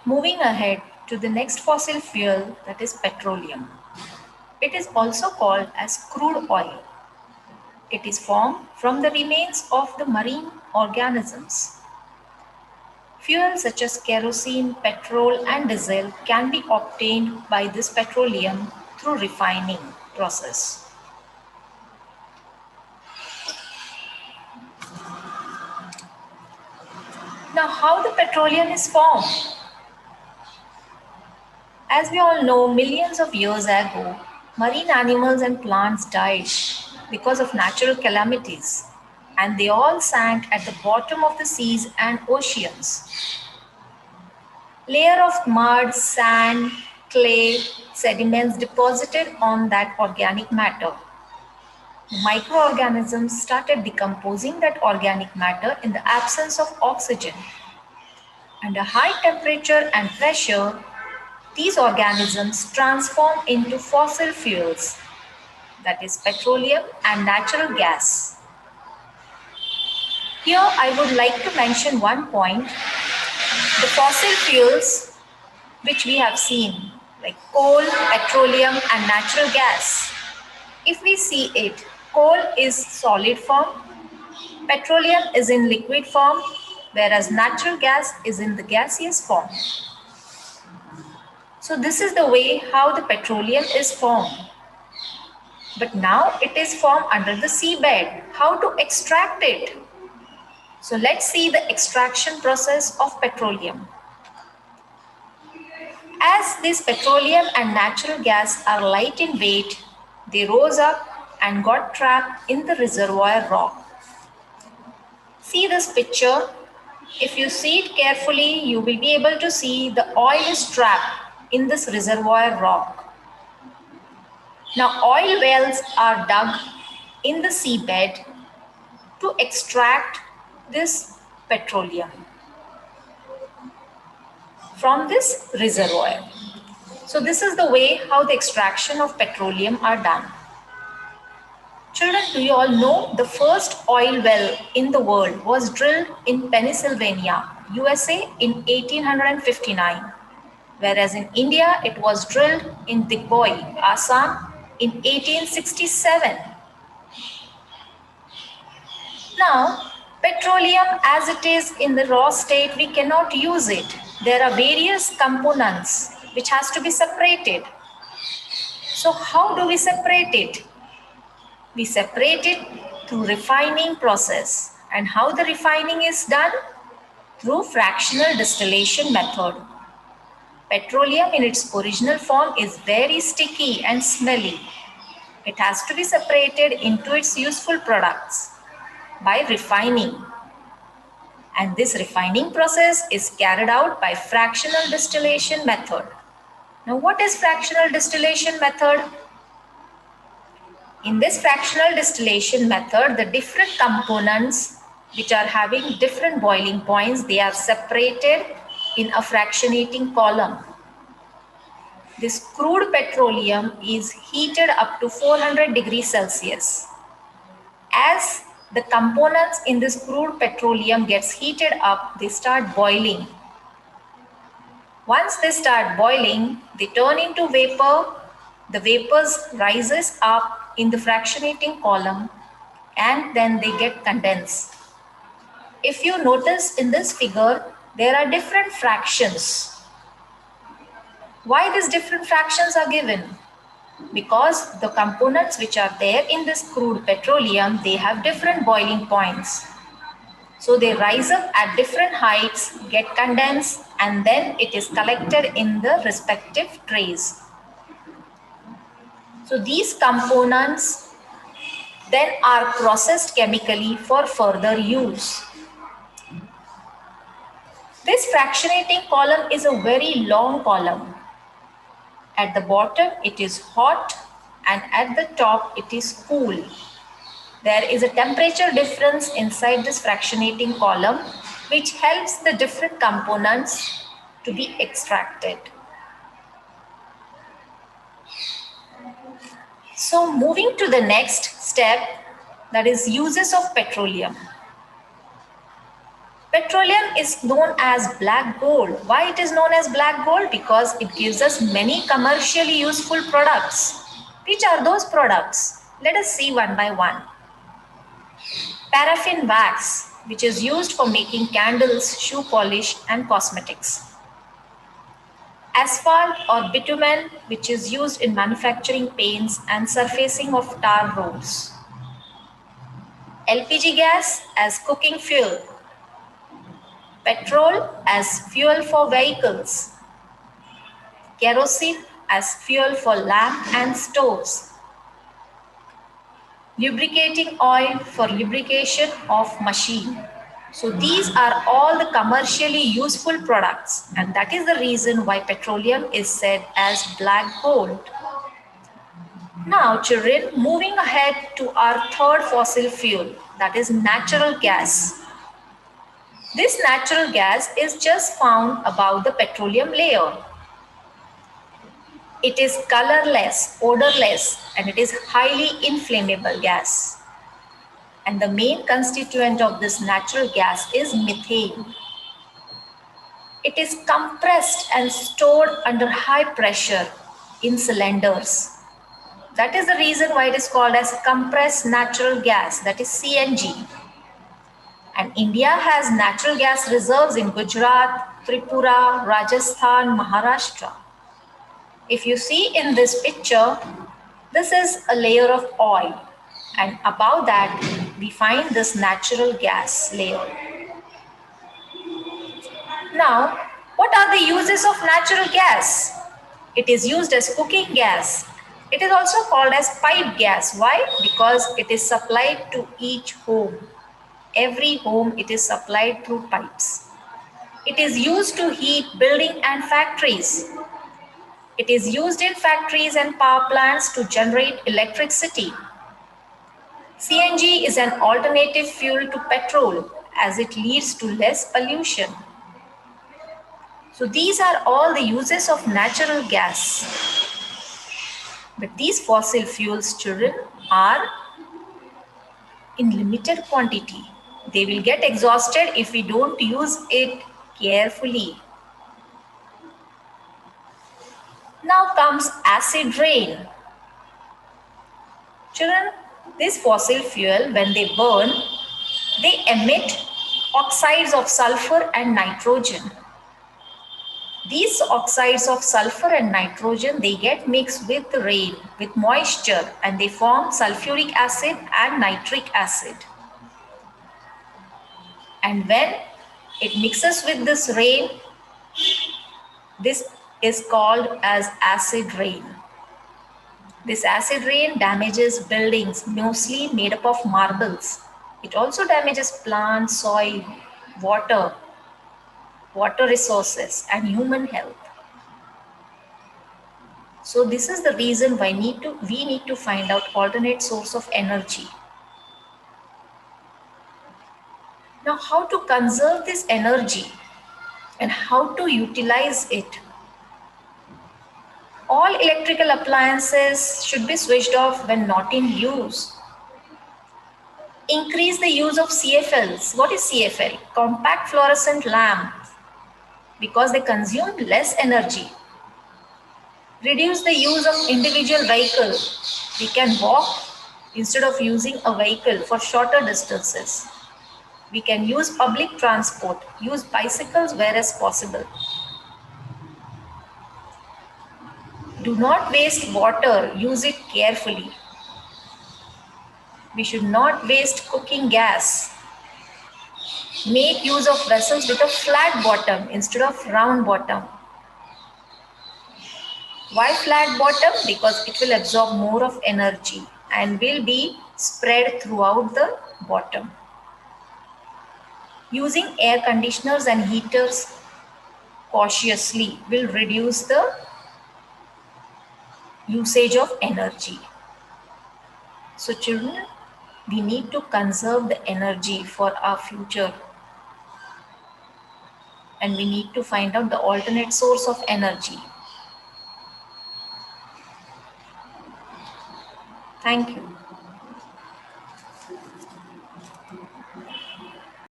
Moving ahead to the next fossil fuel, that is petroleum. It is also called as crude oil. It is formed from the remains of the marine organisms. Fuels such as kerosene, petrol and diesel can be obtained by this petroleum through refining process. Now, how the petroleum is formed? As we all know, millions of years ago, marine animals and plants died because of natural calamities, and they all sank at the bottom of the seas and oceans. Layer of mud, sand, clay, sediments deposited on that organic matter. Microorganisms started decomposing that organic matter in the absence of oxygen. Under high temperature and pressure, these organisms transform into fossil fuels, that is petroleum and natural gas. Here I would like to mention one point. The fossil fuels which we have seen, like coal, petroleum and natural gas. If we see it, coal is solid form, petroleum is in liquid form, whereas natural gas is in the gaseous form. So this is the way how the petroleum is formed. But now it is formed under the seabed. How to extract it? So let's see the extraction process of petroleum. As this petroleum and natural gas are light in weight, they rose up and got trapped in the reservoir rock. See this picture. If you see it carefully, you will be able to see the oil is trapped in this reservoir rock. Now oil wells are dug in the seabed to extract this petroleum from this reservoir. So this is the way how the extraction of petroleum are done. Children, do you all know the first oil well in the world was drilled in Pennsylvania, USA in 1859, whereas in India it was drilled in Digboi, Assam in 1867. Now, petroleum as it is in the raw state, we cannot use it. There are various components which has to be separated. So how do we separate it? We separate it through refining process. And how the refining is done? Through fractional distillation method. Petroleum in its original form is very sticky and smelly. It has to be separated into its useful products by refining. And this refining process is carried out by fractional distillation method. Now what is fractional distillation method? In this fractional distillation method, the different components which are having different boiling points, they are separated in a fractionating column. This crude petroleum is heated up to 400 degrees Celsius. As the components in this crude petroleum gets heated up, they start boiling. Once they start boiling, they turn into vapor. The vapors rises up in the fractionating column and then they get condensed. If you notice in this figure, there are different fractions. Why these different fractions are given? Because the components which are there in this crude petroleum, they have different boiling points. So they rise up at different heights, get condensed, and then it is collected in the respective trays. So these components then are processed chemically for further use. This fractionating column is a very long column. At the bottom it is hot and at the top it is cool. There is a temperature difference inside this fractionating column which helps the different components to be extracted. So moving to the next step, that is uses of petroleum. Petroleum is known as black gold. Why it is known as black gold? Because it gives us many commercially useful products. Which are those products? Let us see one by one. Paraffin wax, which is used for making candles, shoe polish, and cosmetics. Asphalt or bitumen, which is used in manufacturing paints and surfacing of tar roads. LPG gas as cooking fuel. Petrol as fuel for vehicles. Kerosene as fuel for lamp and stoves. Lubricating oil for lubrication of machine. So these are all the commercially useful products, and that is the reason why petroleum is said as black gold. Now children, moving ahead to our third fossil fuel, that is natural gas. This natural gas is just found above the petroleum layer. It is colorless, odorless, and it is highly inflammable gas. And the main constituent of this natural gas is methane. It is compressed and stored under high pressure in cylinders. That is the reason why it is called as compressed natural gas, that is CNG. And India has natural gas reserves in Gujarat, Tripura, Rajasthan, Maharashtra. If you see in this picture, this is a layer of oil, and above that we find this natural gas layer. Now, what are the uses of natural gas? It is used as cooking gas. It is also called as pipe gas. Why? Because it is supplied to each home. Every home it is supplied through pipes. It is used to heat building and factories. It is used in factories and power plants to generate electricity. CNG is an alternative fuel to petrol as it leads to less pollution. So these are all the uses of natural gas. But these fossil fuels, children, are in limited quantity. They will get exhausted if we don't use it carefully. Now comes acid rain. Children, this fossil fuel, when they burn, they emit oxides of sulfur and nitrogen. These oxides of sulfur and nitrogen, they get mixed with rain, with moisture, and they form sulfuric acid and nitric acid. And when it mixes with this rain, this is called as acid rain. This acid rain damages buildings, mostly made up of marbles. It also damages plants, soil, water resources, and human health. So this is the reason why we need to find out alternate source of energy. Now, how to conserve this energy and how to utilize it? All electrical appliances should be switched off when not in use. Increase the use of CFLs. What is CFL? Compact fluorescent lamp, because they consume less energy. Reduce the use of individual vehicle. We can walk instead of using a vehicle for shorter distances. We can use public transport, use bicycles where as possible. Do not waste water, use it carefully. We should not waste cooking gas. Make use of vessels with a flat bottom instead of round bottom. Why flat bottom? Because it will absorb more of energy and will be spread throughout the bottom. Using air conditioners and heaters cautiously will reduce the usage of energy. So children, we need to conserve the energy for our future. And we need to find out the alternate source of energy. Thank you.